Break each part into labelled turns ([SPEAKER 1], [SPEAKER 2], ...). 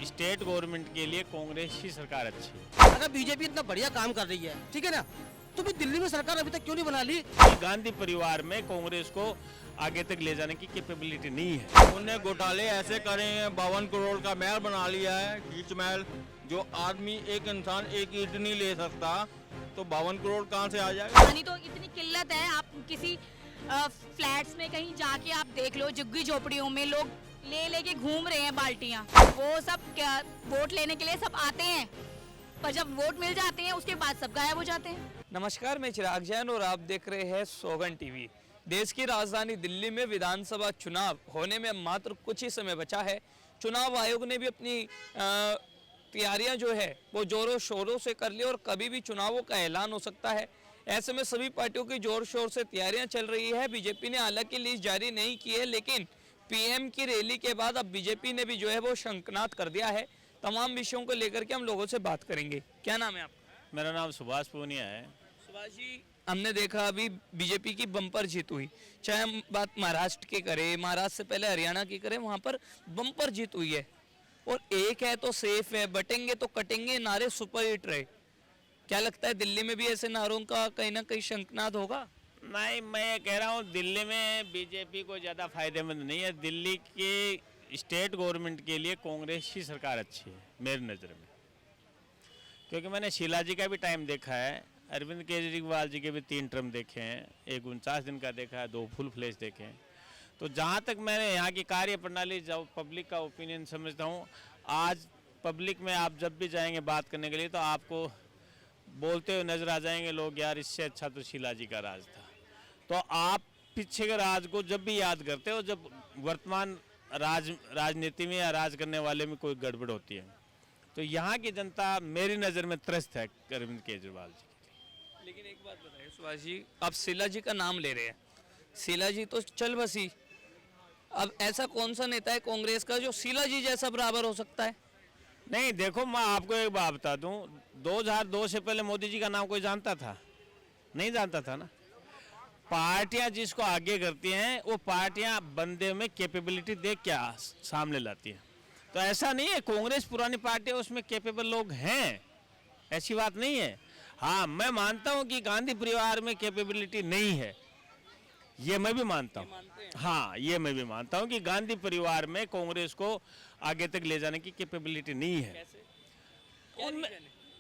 [SPEAKER 1] State government के लिए कांग्रेस की सरकार अच्छी है।
[SPEAKER 2] अगर बीजेपी इतना बढ़िया काम कर रही है, ठीक है ना, तो भी दिल्ली में सरकार अभी तक क्यों नहीं बना ली?
[SPEAKER 1] गांधी परिवार में कांग्रेस को आगे तक ले जाने की कैपेबिलिटी नहीं है।
[SPEAKER 3] उन्होंने घोटाले ऐसे करे हैं, 52 करोड़ का महल बना लिया है, कीच महल, जो आदमी एक इंसान एक ईंट नहीं ले सकता, तो 52 करोड़ कहाँ से आ जाएगा?
[SPEAKER 4] पानी तो इतनी किल्लत है, आप किसी फ्लैट्स में कहीं जाके आप देख लो, झुग्गी झोपड़ियों में लोग ले लेके घूम रहे हैं बाल्टियां। वो सब क्या वोट लेने के लिए सब आते हैं, पर जब वोट मिल जाते हैं उसके बाद सब गायब हो जाते हैं।
[SPEAKER 5] नमस्कार, मैं चिराग जैन और आप देख रहे हैं सोगन टीवी। देश की राजधानी दिल्ली में विधानसभा चुनाव होने में मात्र कुछ ही समय बचा है। चुनाव आयोग ने भी अपनी तैयारियां जो है वो जोरों शोरों से कर ली और कभी भी चुनावों का ऐलान हो सकता है। ऐसे में सभी पार्टियों की जोर शोर से तैयारियां चल रही है। बीजेपी ने हालांकि लिस्ट जारी नहीं की है, लेकिन पीएम की रैली के बाद अब बीजेपी ने भी जो है वो शंखनाद कर दिया है। तमाम विषयों को लेकर के हम लोगों से बात करेंगे। क्या नाम है आपका?
[SPEAKER 1] मेरा नाम सुभाष पूनिया है।
[SPEAKER 5] सुभाष जी, हमने देखा अभी बीजेपी की बम्पर जीत हुई, चाहे हम बात महाराष्ट्र की करें, महाराष्ट्र से पहले हरियाणा की करें, वहां पर बम्पर जीत हुई है। और एक है तो सेफ है, बटेंगे तो कटेंगे नारे सुपर हिट रहे। क्या लगता है दिल्ली में भी ऐसे नारों का कहीं ना कहीं शंखनाद होगा?
[SPEAKER 1] नहीं, मैं ये कह रहा हूँ दिल्ली में बीजेपी को ज़्यादा फायदेमंद नहीं है। दिल्ली के स्टेट गवर्नमेंट के लिए कांग्रेस की सरकार अच्छी है मेरी नज़र में, क्योंकि मैंने शीला जी का भी टाइम देखा है, अरविंद केजरीवाल जी के भी 3 टर्म देखे हैं, एक 49 दिन का देखा है, 2 फुल फ्लेज देखे हैं। तो जहाँ तक मैंने यहाँ की कार्य प्रणाली, जब पब्लिक का ओपिनियन समझता हूँ, आज पब्लिक में आप जब भी जाएंगे बात करने के लिए तो आपको बोलते हुए नजर आ जाएंगे लोग, यार इससे अच्छा तो शीला जी का राज था। तो आप पीछे के राज को जब भी याद करते हो जब वर्तमान राजनीति में या राज करने वाले में कोई गड़बड़ होती है, तो यहाँ की जनता मेरी नज़र में त्रस्त है अरविंद केजरीवाल जी की।
[SPEAKER 5] लेकिन एक बात बताइए सुभाष जी, आप शीला जी का नाम ले रहे हैं, शीला जी तो चल बसी, अब ऐसा कौन सा नेता है कांग्रेस का जो शीला जी जैसा बराबर हो सकता है?
[SPEAKER 1] नहीं देखो, मैं आपको एक बात बता दूं, 2002 से पहले मोदी जी का नाम कोई जानता था? नहीं जानता था ना। पार्टियां जिसको आगे करती हैं वो पार्टियां बंदे में कैपेबिलिटी देख के सामने लाती हैं। तो ऐसा नहीं है कांग्रेस पुरानी पार्टी है उसमें कैपेबल लोग हैं, ऐसी बात नहीं है। हाँ, मैं मानता हूं कि गांधी परिवार में कैपेबिलिटी नहीं है, ये मैं भी मानता हूँ। हाँ, ये मैं भी मानता हूँ कि गांधी परिवार में कांग्रेस को आगे तक ले जाने की कैपेबिलिटी नहीं है।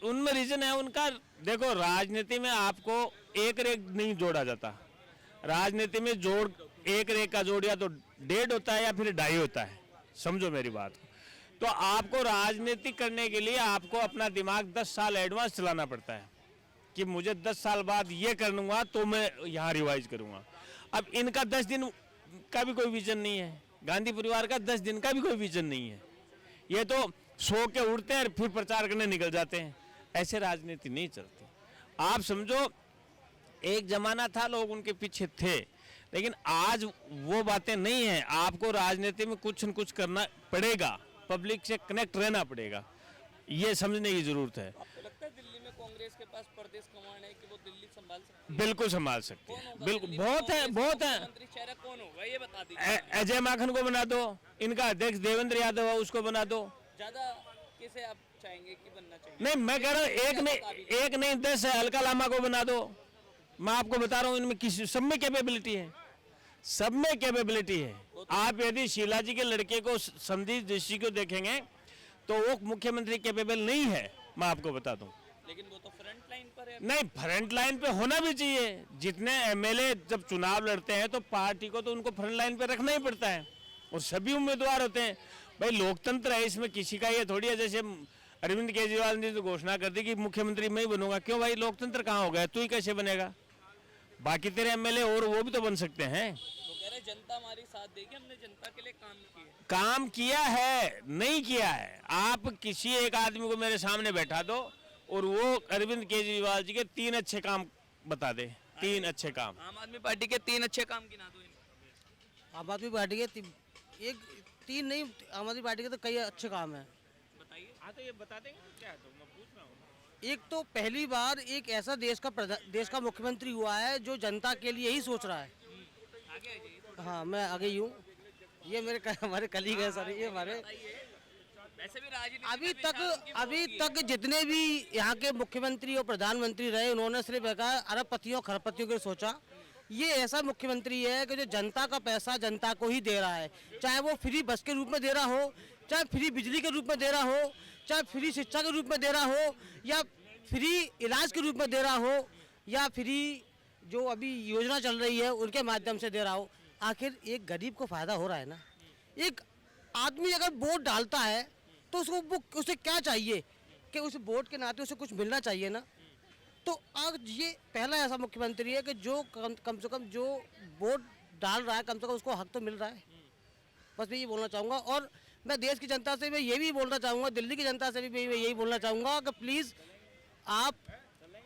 [SPEAKER 1] उनमें रीजन है उनका। देखो, राजनीति में आपको एक रेख नहीं जोड़ा जाता। राजनीति में जोड़ एक रेख का जोड़ या तो 1.5 होता है या फिर 2.5 होता है, समझो मेरी बात को। तो आपको राजनीति करने के लिए आपको अपना दिमाग 10 साल एडवांस चलाना पड़ता है कि मुझे 10 साल बाद ये कर लूँगा तो मैं यहाँ रिवाइज करूँगा। अब इनका 10 दिन का भी कोई विजन नहीं है, गांधी परिवार का 10 दिन का भी कोई विजन नहीं है। ये तो सो के उठते हैं फिर प्रचार करने निकल जाते हैं। ऐसे राजनीति नहीं चलती। आप समझो, एक जमाना था लोग उनके पीछे थे, लेकिन आज वो बातें नहीं है। आपको राजनीति में कुछ न कुछ करना पड़ेगा, पब्लिक से कनेक्ट रहना पड़ेगा, ये समझने की जरूरत है।
[SPEAKER 5] आपको लगता है दिल्ली में कांग्रेस के पास प्रदेश कमान है कि वो दिल्ली संभाल सकती है?
[SPEAKER 1] बिल्कुल संभाल सकती है, बिल्कुल। बहुत है, बहुत है।
[SPEAKER 5] मंत्री चेहरा कौन होगा ये बता दीजिए।
[SPEAKER 1] अजय माखन को बना दो, इनका अध्यक्ष देवेंद्र यादव है उसको बना दो।
[SPEAKER 5] ज्यादा किसे आप चाहेंगे कि बनना चाहिए?
[SPEAKER 1] नहीं, मैं कह रहा हूँ एक नहीं 10 है, अलका लामा को बना दो। मैं आपको बता रहा हूँ, इनमें किसी सब में कैपेबिलिटी है, सब में कैपेबिलिटी है। आप यदि शीला जी के लड़के को संदीप जोशी को देखेंगे तो वो मुख्यमंत्री कैपेबल नहीं है, मैं आपको बता दूं।
[SPEAKER 5] लेकिन वो तो फ्रंट लाइन पर है।
[SPEAKER 1] नहीं, फ्रंट लाइन पे होना भी चाहिए। जितने एमएलए जब चुनाव लड़ते हैं तो पार्टी को तो उनको फ्रंट लाइन पे रखना ही पड़ता है, और सभी उम्मीदवार होते हैं। भाई लोकतंत्र है, इसमें किसी का ये थोड़ी है। जैसे अरविंद केजरीवाल ने तो घोषणा कर दी कि मुख्यमंत्री मैं ही बनूंगा। क्यों भाई, लोकतंत्र कहाँ हो गया? तू ही कैसे बनेगा? बाकी तेरे एमएलए और वो भी तो बन सकते हैं।
[SPEAKER 5] वो कह रहे जनता हमारी साथ देगी, हमने जनता के लिए काम किया।
[SPEAKER 1] काम किया है, नहीं किया है। आप किसी एक आदमी को मेरे सामने बैठा दो और वो अरविंद केजरीवाल जी के 3 अच्छे काम बता दे, 3 अच्छे काम।
[SPEAKER 5] आम आदमी पार्टी के 3 अच्छे काम गिना दो इनको।
[SPEAKER 2] आम आदमी पार्टी के 3 नहीं, आम आदमी पार्टी के तो कई अच्छे काम हैं।
[SPEAKER 5] बताइए।
[SPEAKER 1] हाँ, तो ये बता देंगे क्या? तो मैं पूछ रहा हूँ।
[SPEAKER 2] एक तो पहली बार एक ऐसा देश का मुख्यमंत्री हुआ है जो जनता के लिए ही सोच रहा है।
[SPEAKER 5] आगे आ जाइए।
[SPEAKER 2] हाँ, मैं आगे ही हूँ। ये हमारे कलीग है सर, ये हमारे
[SPEAKER 5] ऐसे भी राजनीति
[SPEAKER 2] अभी तक जितने भी यहाँ के मुख्यमंत्री और प्रधानमंत्री रहे, उन्होंने सिर्फ अरबपतियों खरबपतियों के सोचा। ये ऐसा मुख्यमंत्री है कि जो जनता का पैसा जनता को ही दे रहा है, चाहे वो फ्री बस के रूप में दे रहा हो, चाहे फ्री बिजली के रूप में दे रहा हो, चाहे फ्री शिक्षा के रूप में दे रहा हो, या फ्री इलाज के रूप में दे रहा हो, या फ्री जो अभी योजना चल रही है उनके माध्यम से दे रहा हो। आखिर एक गरीब को फायदा हो रहा है ना। एक आदमी अगर वोट डालता है तो उसको उसे क्या चाहिए कि उस वोट के नाते उसे कुछ मिलना चाहिए ना। तो आज ये पहला ऐसा मुख्यमंत्री है कि जो कम से कम जो वोट डाल रहा है कम से कम उसको हक तो मिल रहा है। बस मैं ये बोलना चाहूँगा, और मैं देश की जनता से मैं ये भी बोलना चाहूँगा, दिल्ली की जनता से भी मैं यही बोलना चाहूँगा कि प्लीज़ आप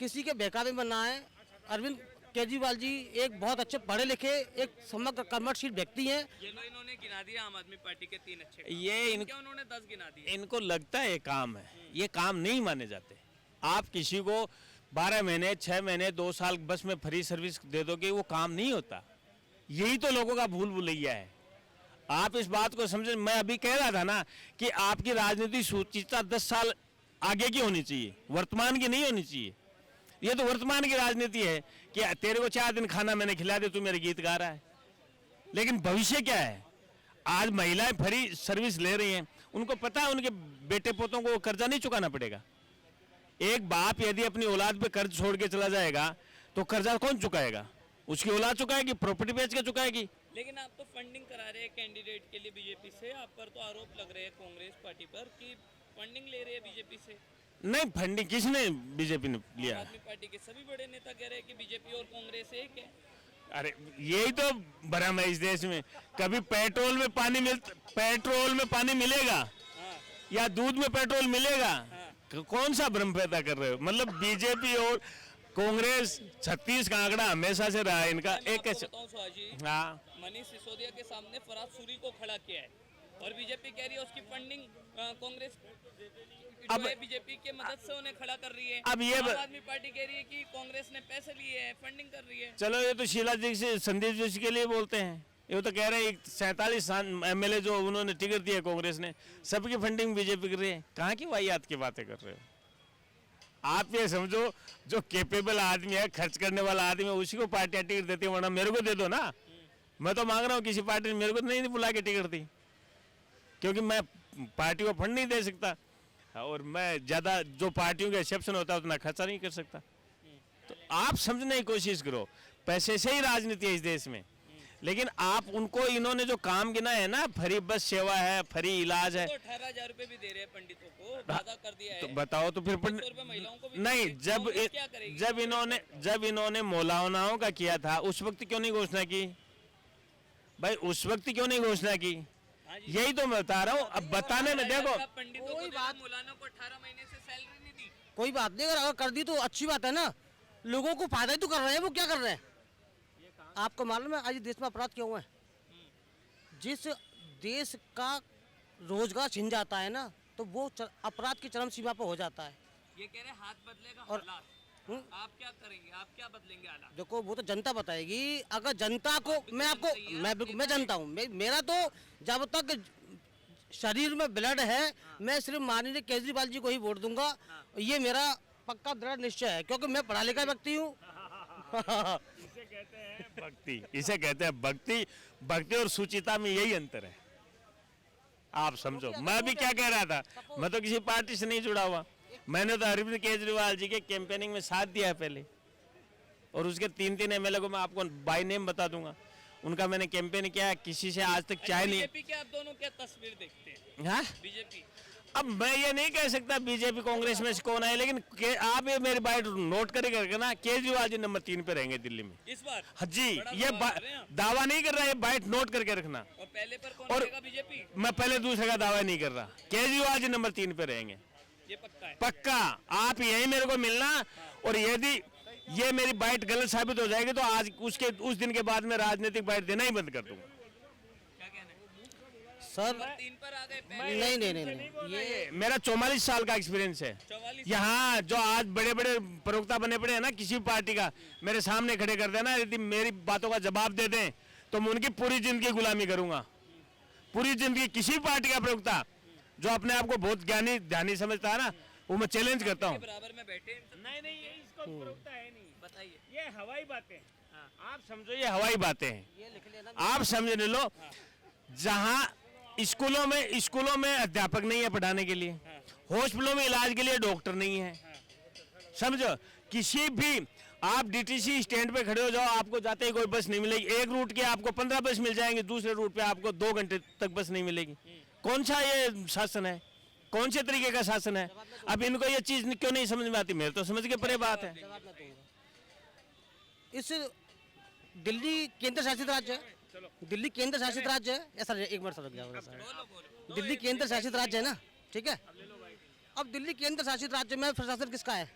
[SPEAKER 2] किसी के बहकावे में ना आए। अरविंद केजरीवाल जी एक बहुत अच्छे पढ़े लिखे, एक समग्र कर्मठशील व्यक्ति हैं।
[SPEAKER 5] इन्होंने गिना दिया आम आदमी पार्टी के 3 अच्छे काम।
[SPEAKER 1] ये
[SPEAKER 5] उन्होंने 10 गिना दिए।
[SPEAKER 1] इनको लगता है ये काम है, ये काम नहीं माने जाते। आप किसी को 12 महीने 6 महीने 2 साल बस में फ्री सर्विस दे दोगे, वो काम नहीं होता। यही तो लोगों का भूल भुलैया है। आप इस बात को समझे। मैं अभी कह रहा था ना कि आपकी राजनीति सूचिता 10 साल आगे की होनी चाहिए, वर्तमान की नहीं होनी चाहिए। ये तो वर्तमान की राजनीति है कि तेरे को 4 दिन खाना मैंने खिला दिया, तू मेरे गीत गा रहा है। लेकिन भविष्य क्या है? आज महिलाएं फ्री सर्विस ले रही हैं, उनको पता है उनके बेटे पोतों को कर्जा नहीं चुकाना पड़ेगा। एक बाप यदि अपनी औलाद पे कर्ज छोड़ के चला जाएगा तो कर्जा कौन चुकाएगा? उसकी औलाद चुकाएगी, प्रॉपर्टी बेच के चुकाएगी।
[SPEAKER 5] लेकिन आप तो फंडिंग करा रहे हैं कैंडिडेट के लिए बीजेपी से। आप पर तो आरोप लग रहे हैं कांग्रेस पार्टी पर कि फंडिंग ले रही है बीजेपी से।
[SPEAKER 1] नहीं, फंडिंग किसने बीजेपी ने लिया?
[SPEAKER 5] आम आदमी पार्टी के सभी बड़े नेता कह रहे हैं कि बीजेपी और कांग्रेस एक है।
[SPEAKER 1] अरे यही तो भ्रम है इस देश में। कभी पेट्रोल में पानी मिलेगा या दूध में पेट्रोल मिलेगा? कौन सा भ्रम पैदा कर रहे हो? मतलब बीजेपी और कांग्रेस 36 का आंकड़ा हमेशा से रहा है इनका। एक हाँ,
[SPEAKER 5] मनीष सिसोदिया के सामने फराज सूरी को खड़ा किया है और बीजेपी कह रही है उसकी फंडिंग कांग्रेस
[SPEAKER 1] अब
[SPEAKER 5] बीजेपी के मदद से उन्हें खड़ा कर रही है।
[SPEAKER 1] अब ये
[SPEAKER 5] आम आदमी पार्टी कह रही है कि कांग्रेस ने पैसे लिए हैं, फंडिंग कर रही है।
[SPEAKER 1] चलो, ये तो शीला जी से संदीप जोशी के लिए बोलते हैं। ये तो कह रहे हैं 47 MLA जो उन्होंने टिकट दिया कांग्रेस ने, सबकी फंडिंग बीजेपी कर रही है। कहाँ की वाहियात की बातें कर रहे हो आप? ये समझो जो कैपेबल आदमी है, खर्च करने वाला आदमी है, उसी को पार्टियां टिकट देती है, वरना मेरे को दे दो ना। मैं तो मांग रहा हूँ किसी पार्टी ने मेरे को नहीं बुला के टिकट दी, क्योंकि मैं पार्टी को फंड नहीं दे सकता और मैं ज़्यादा जो पार्टियों का एक्सेप्शन होता है उतना खर्चा नहीं कर सकता। तो आप समझने की कोशिश करो, पैसे से ही राजनीति है इस देश में। लेकिन आप उनको, इन्होंने जो काम गिना है ना, फ्री बस सेवा है, फ्री इलाज है,
[SPEAKER 5] तो 18,000 रुपए भी दे रहे हैं पंडितों को, वादा कर दिया है।
[SPEAKER 1] तो बताओ तो फिर
[SPEAKER 5] महिलाओं को भी
[SPEAKER 1] नहीं,
[SPEAKER 5] क्या करेगी?
[SPEAKER 1] जब इन्होंने मौलानाओं का किया था उस वक्त क्यों नहीं घोषणा की भाई? उस वक्त क्यों नहीं घोषणा की? यही तो मैं बता रहा हूँ। अब बताने में देखो,
[SPEAKER 5] पंडितों को बात, मौलाना को 18 महीने से सैलरी नहीं दी।
[SPEAKER 2] कोई बात नहीं, अगर कर दी तो अच्छी बात है ना। लोगों को फायदा ही तो कर रहे हैं। वो क्या कर रहे हैं? आपको मालूम है आज देश में अपराध क्यों हुआ है? जिस देश का रोजगार छिन जाता है ना, तो वो अपराध की चरम सीमा पर हो जाता है।
[SPEAKER 5] ये कह रहे हैं हाथ बदलेगा
[SPEAKER 2] और
[SPEAKER 5] हालात। आप क्या करेंगे? आप क्या बदलेंगे हालात?
[SPEAKER 2] देखो, वो तो जनता बताएगी। अगर जनता को मैं जनता हूँ, मेरा तो जब तक शरीर में ब्लड है मैं सिर्फ माननीय केजरीवाल जी को ही वोट दूंगा। ये मेरा पक्का दृढ़ निश्चय है, क्योंकि मैं पढ़ा लिखा व्यक्ति हूँ।
[SPEAKER 1] भक्ति, इसे कहते हैं भक्ति। भक्ति और सुचिता में यही अंतर है, आप समझो। मैं भी क्या कह रहा था, मैं तो किसी पार्टी से नहीं जुड़ा हुआ। मैंने तो अरविंद केजरीवाल जी के कैंपेनिंग में साथ दिया है पहले, और उसके 3 MLA को मैं आपको बाय नेम बता दूंगा। उनका मैंने कैंपेन किया है, किसी से आज तक चाय नहीं।
[SPEAKER 5] बीजेपी के आप दोनों क्या तस्वीर देखते हैं?
[SPEAKER 1] हाँ,
[SPEAKER 5] बीजेपी।
[SPEAKER 1] अब मैं ये नहीं कह सकता बीजेपी कांग्रेस में से कौन है, लेकिन आप ये मेरी बाइट नोट करके ना, केजरीवाल जी नंबर 3 पे रहेंगे दिल्ली में
[SPEAKER 5] इस बार।
[SPEAKER 1] हाँ जी, ये दावा नहीं कर रहा, ये बाइट नोट करके रखना।
[SPEAKER 5] और पहले पर कौन
[SPEAKER 1] और
[SPEAKER 5] रहेगा? बीजेपी।
[SPEAKER 1] मैं पहले दूसरे का दावा नहीं कर रहा, केजरीवाल जी नंबर 3 पे रहेंगे,
[SPEAKER 5] ये पक्का है।
[SPEAKER 1] पक्का। आप यही मेरे को मिलना, और यदि ये मेरी बाइट गलत साबित हो जाएगी तो आज उस दिन के बाद मैं राजनीतिक बाइट देना ही बंद कर दूंगा।
[SPEAKER 5] क्या कहना है
[SPEAKER 2] सर?
[SPEAKER 5] 3 पर आ गए।
[SPEAKER 2] नहीं,
[SPEAKER 1] ये मेरा 44 साल का एक्सपीरियंस है।
[SPEAKER 5] 44
[SPEAKER 1] यहाँ जो आज बड़े बड़े प्रवक्ता बने पड़े हैं ना किसी भी पार्टी का, मेरे सामने खड़े कर देना, यदि मेरी बातों का जवाब दे दें तो मैं उनकी पूरी जिंदगी गुलामी करूंगा। पूरी जिंदगी किसी भी पार्टी का प्रवक्ता जो अपने आप को बहुत ज्ञानी ध्यानी समझता है ना, वो मैं चैलेंज करता हूँ।
[SPEAKER 5] बराबर में बैठे
[SPEAKER 1] नहीं नहीं, ये इसको उपरोक्ता है नहीं।
[SPEAKER 5] बताइए।
[SPEAKER 1] ये हवाई बातें हैं। आप समझो ये हवाई बातें हैं।
[SPEAKER 2] ये लिख लेना।
[SPEAKER 1] आप समझ लो, जहाँ स्कूलों में अध्यापक नहीं है पढ़ाने के लिए, हॉस्पिटलों में इलाज के लिए डॉक्टर नहीं है, समझो। किसी भी आप डीटीसी स्टैंड पे खड़े हो जाओ, आपको जाते ही कोई बस नहीं मिलेगी। एक रूट के आपको 15 बस मिल जाएंगे, दूसरे रूट पे आपको 2 घंटे तक बस नहीं मिलेगी। कौन सा ये शासन है? कौन से तरीके का शासन है? अब इनको ये चीज क्यों नहीं समझ में आती? मेरे तो समझ के परे बात है।
[SPEAKER 2] जवाब मैं दूंगा। इस दिल्ली केंद्र शासित राज्य है, दिल्ली केंद्र शासित राज्य है। ऐसा एक मिनट रुक जाओ सर। दिल्ली केंद्र शासित राज्य है ना, ठीक है। अब दिल्ली केंद्र शासित राज्य में प्रशासन किसका है?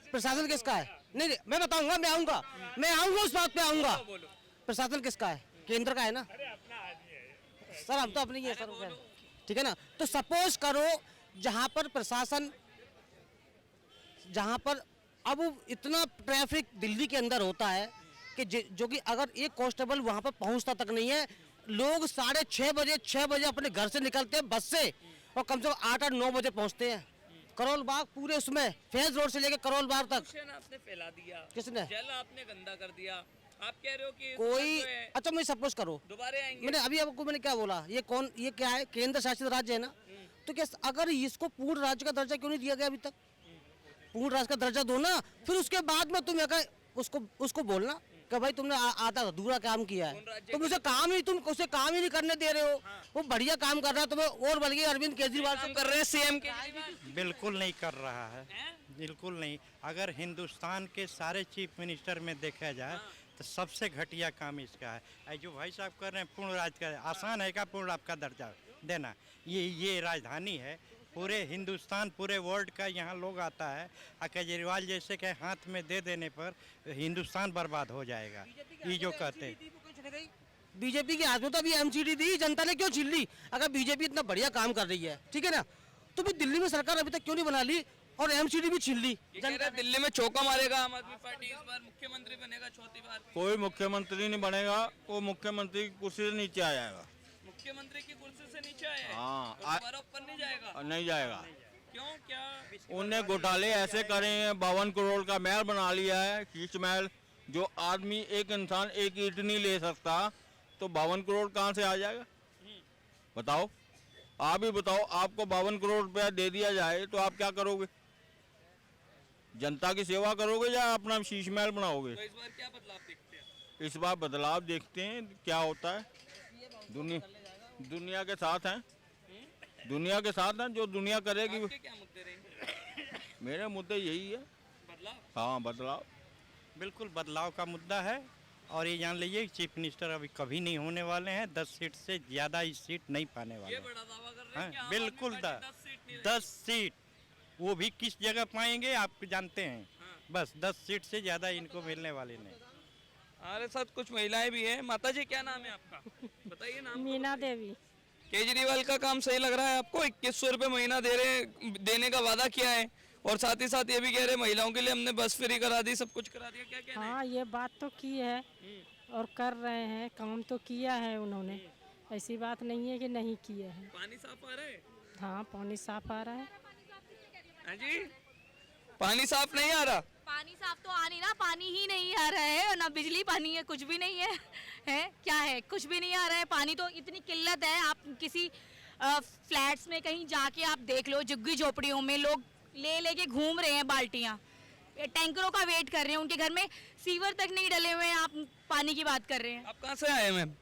[SPEAKER 2] प्रशासन किसका है? नहीं नहीं, मैं बताऊंगा, मैं आऊंगा उस बात पे आऊंगा। प्रशासन किसका है? केंद्र का है ना सर, हम तो अपने ही है सर, ठीक है ना। तो सपोज करो जहां पर प्रशासन, जहां पर अब इतना ट्रैफिक दिल्ली के अंदर होता है कि जो कि अगर एक कांस्टेबल वहां पर पहुंचता तक नहीं है, लोग 6:30 बजे अपने घर से निकलते हैं बस से और कम से कम 8-9 बजे पहुंचते हैं। करोल बाग पूरे उसमें फेज रोड से लेकर करोल बाग तक
[SPEAKER 5] प्रदूषण आपने फैला दिया,
[SPEAKER 2] किसने?
[SPEAKER 5] जल आपने गंदा कर दिया। आप कह रहे हो कि
[SPEAKER 2] कोई
[SPEAKER 5] जो है,
[SPEAKER 2] अच्छा मुझे सपोज करो,
[SPEAKER 5] दोबारा आएंगे।
[SPEAKER 2] मैंने अभी आपको मैंने क्या बोला, ये क्या है? केंद्र शासित राज्य है ना। तो क्या अगर इसको पूर्ण राज्य का दर्जा क्यों नहीं दिया गया अभी तक? पूर्ण राज्य का दर्जा दो ना, फिर उसके बाद में तुम उसको बोलना कि भाई तुमने आधा अधूरा काम किया है, तुम उसे काम ही नहीं करने दे रहे हो। वो बढ़िया काम कर रहा है, तुम्हें और बल्कि अरविंद केजरीवाल से
[SPEAKER 5] कर रहे हैं सीएम के।
[SPEAKER 6] बिल्कुल नहीं कर रहा है, बिल्कुल नहीं। अगर हिंदुस्तान के सारे चीफ मिनिस्टर में देखा जाए तो सबसे घटिया काम इसका है। जो भाई साहब कर रहे हैं पूर्ण राज्य का, आसान है क्या पूर्ण आपका दर्जा देना? ये राजधानी है पूरे हिंदुस्तान, पूरे वर्ल्ड का यहाँ लोग आता है। और केजरीवाल जैसे के हाथ में दे देने पर हिंदुस्तान बर्बाद हो जाएगा, ये जो कहते हैं।
[SPEAKER 2] बीजेपी के हाथ में तो अभी एमसीडी दी, जनता ने क्यों छीन ली? अगर बीजेपी इतना बढ़िया काम कर रही है, ठीक है ना, तो फिर दिल्ली में सरकार अभी तक क्यों नहीं बना ली और एमसीडी भी छीन ली?
[SPEAKER 5] जनता दिल्ली में चौका मारेगा आम आदमी पार्टी, इस बार मुख्यमंत्री बनेगा चौथी बार।
[SPEAKER 3] कोई मुख्यमंत्री नहीं बनेगा, वो मुख्यमंत्री की कुर्सी से नीचे आ जाएगा।
[SPEAKER 5] मुख्यमंत्री की कुर्सी से नीचे आया है,
[SPEAKER 3] हाँ,
[SPEAKER 5] तो दोबारा ऊपर नहीं जाएगा।
[SPEAKER 3] नहीं जाएगा।
[SPEAKER 5] क्यों? क्या
[SPEAKER 3] उनने घोटाले ऐसे करे हैं, 52 करोड़ का महल बना लिया है, शीश महल। जो आदमी, एक इंसान एक ईंट नहीं ले सकता, तो 52 करोड़ कहाँ से आ जाएगा? बताओ, आप ही बताओ। आपको 52 करोड़ रुपया दे दिया जाए तो आप क्या करोगे? जनता की सेवा करोगे या अपना शीश महल बनाओगे?
[SPEAKER 5] तो इस बार क्या बदलाव देखते हैं?
[SPEAKER 3] इस बार बदलाव देखते हैं क्या होता है। दुनिया के साथ हैं, दुनिया के साथ हैं, जो दुनिया करेगी।
[SPEAKER 5] आपके क्या मुद्दे रहेंगे?
[SPEAKER 3] मेरे मुद्दे यही है,
[SPEAKER 5] बदलाव।
[SPEAKER 3] हाँ बदलाव।
[SPEAKER 6] बिल्कुल बदलाव का मुद्दा है। और ये जान लीजिए चीफ मिनिस्टर अभी कभी नहीं होने वाले हैं। 10 सीट से ज़्यादा इस सीट नहीं पाने वाले
[SPEAKER 5] ये
[SPEAKER 6] हैं।
[SPEAKER 5] बड़ा दावा कर रहे हैं कि आम
[SPEAKER 6] बिल्कुल
[SPEAKER 5] आदमी पार्टी 10 सीट नहीं
[SPEAKER 6] 10 सीट, वो भी किस जगह पाएंगे आप जानते हैं। बस 10 सीट से ज़्यादा इनको मिलने वाली नहीं।
[SPEAKER 5] हमारे साथ कुछ महिलाएं भी हैं। माता जी क्या नाम है आपका? बताइए नाम।
[SPEAKER 7] मीना देवी।
[SPEAKER 5] केजरीवाल का काम सही लग रहा है आपको? 2100 रुपये महीना देने का वादा किया है और साथ ही साथ ये भी कह रहे महिलाओं के लिए हमने बस फ्री करा दी, सब कुछ करा दिया। क्या कहना है?
[SPEAKER 7] हाँ, ये बात तो की है और कर रहे हैं, काम तो किया है उन्होंने। ऐसी बात नहीं है कि नहीं किया है।
[SPEAKER 5] पानी साफ आ रहा है?
[SPEAKER 7] हाँ, पानी साफ आ रहा है।
[SPEAKER 5] हाँ जी, पानी साफ नहीं आ रहा।
[SPEAKER 4] पानी साफ तो आ नहीं रहा, पानी ही नहीं आ रहा है, और ना बिजली पानी है, कुछ भी नहीं है। क्या है? कुछ भी नहीं आ रहा है। पानी तो इतनी किल्लत है, आप किसी फ्लैट्स में कहीं जाके आप देख लो, झुग्गी झोपड़ियों में लोग ले लेके घूम रहे हैं बाल्टियाँ, टैंकरों का वेट कर रहे हैं। उनके घर में सीवर तक नहीं डले हुए हैं, आप पानी की बात कर रहे हैं।
[SPEAKER 5] आप कहाँ से आए मैम?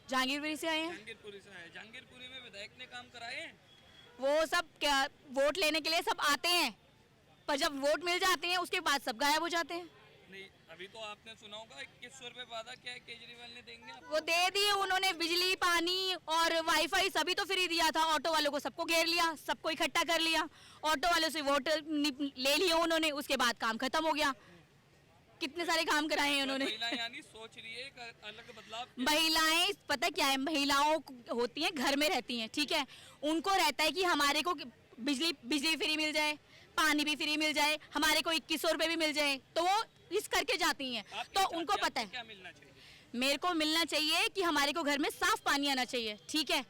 [SPEAKER 4] जहांगीरपुरी से आए हैं।
[SPEAKER 5] जहांगीरपुरी से आए। जहांगीरपुरी में विधायक ने काम कराए हैं?
[SPEAKER 4] वो सब क्या वोट लेने के लिए सब आते हैं, पर जब वोट मिल जाते हैं उसके बाद सब गायब हो जाते हैं।
[SPEAKER 5] नहीं, अभी तो आपने सुना होगा 2100 रुपये वादा क्या है केजरीवाल ने देंगे आपको।
[SPEAKER 4] वो दे दिए उन्होंने, बिजली पानी और वाईफाई सभी तो फ्री दिया था। ऑटो वालों को सबको घेर लिया, सबको इकट्ठा कर लिया, ऑटो वालों से वोट ले लिए उन्होंने, उसके बाद काम खत्म हो गया। कितने सारे काम कराए हैं उन्होंने।
[SPEAKER 5] महिलाएं यानी सोच रही है एक अलग बदलाव।
[SPEAKER 4] महिलाएं पता क्या है, महिलाओं होती हैं घर में रहती हैं, ठीक है, उनको रहता है कि हमारे को बिजली फ्री मिल जाए, पानी भी फ्री मिल जाए, हमारे को 2100 रुपये भी मिल जाए, तो वो इस करके जाती हैं। तो उनको पता है
[SPEAKER 5] क्या मिलना चाहिए?
[SPEAKER 4] मेरे को मिलना चाहिए कि हमारे को घर में साफ पानी आना चाहिए, ठीक है।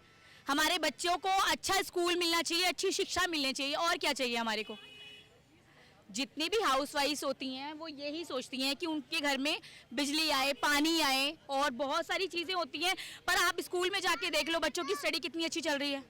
[SPEAKER 4] हमारे बच्चों को अच्छा स्कूल मिलना चाहिए, अच्छी शिक्षा मिलनी चाहिए, और क्या चाहिए हमारे को। जितनी भी हाउसवाइफ्स होती हैं वो यही सोचती हैं कि उनके घर में बिजली आए, पानी आए, और बहुत सारी चीज़ें होती हैं। पर आप स्कूल में जाके देख लो बच्चों की स्टडी कितनी अच्छी चल रही है।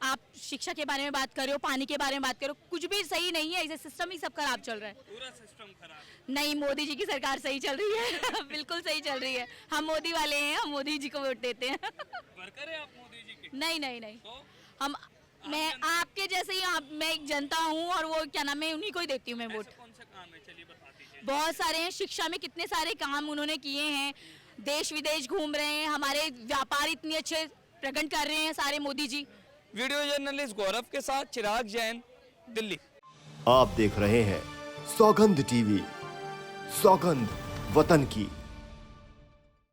[SPEAKER 4] आप शिक्षा के बारे में बात करो, पानी के बारे में बात करो, कुछ भी सही नहीं है। इसे सिस्टम ही सब खराब चल रहा है।
[SPEAKER 5] पूरा सिस्टम खराब।
[SPEAKER 4] नहीं, मोदी जी की सरकार सही चल रही है। बिल्कुल सही चल रही है। हम मोदी वाले हैं, हम मोदी जी को वोट देते हैं।
[SPEAKER 5] वर्कर है आप मोदी जी के?
[SPEAKER 4] नहीं नहीं नहीं,
[SPEAKER 5] तो
[SPEAKER 4] हम मैं आपके जैसे ही मैं एक जनता हूँ, और वो क्या नाम है, उन्हीं को ही देती हूँ मैं वोट।
[SPEAKER 5] ऐसा कौन सा काम है, चलिए बता दीजिए।
[SPEAKER 4] बहुत सारे हैं, शिक्षा में कितने सारे काम उन्होंने किए हैं, देश विदेश घूम रहे हैं, हमारे व्यापार इतने अच्छे प्रकट कर रहे हैं सारे मोदी जी।
[SPEAKER 5] वीडियो जर्नलिस्ट गौरव के साथ चिराग जैन, दिल्ली।
[SPEAKER 8] आप देख रहे हैं सौगंध टीवी, सौगंध वतन की।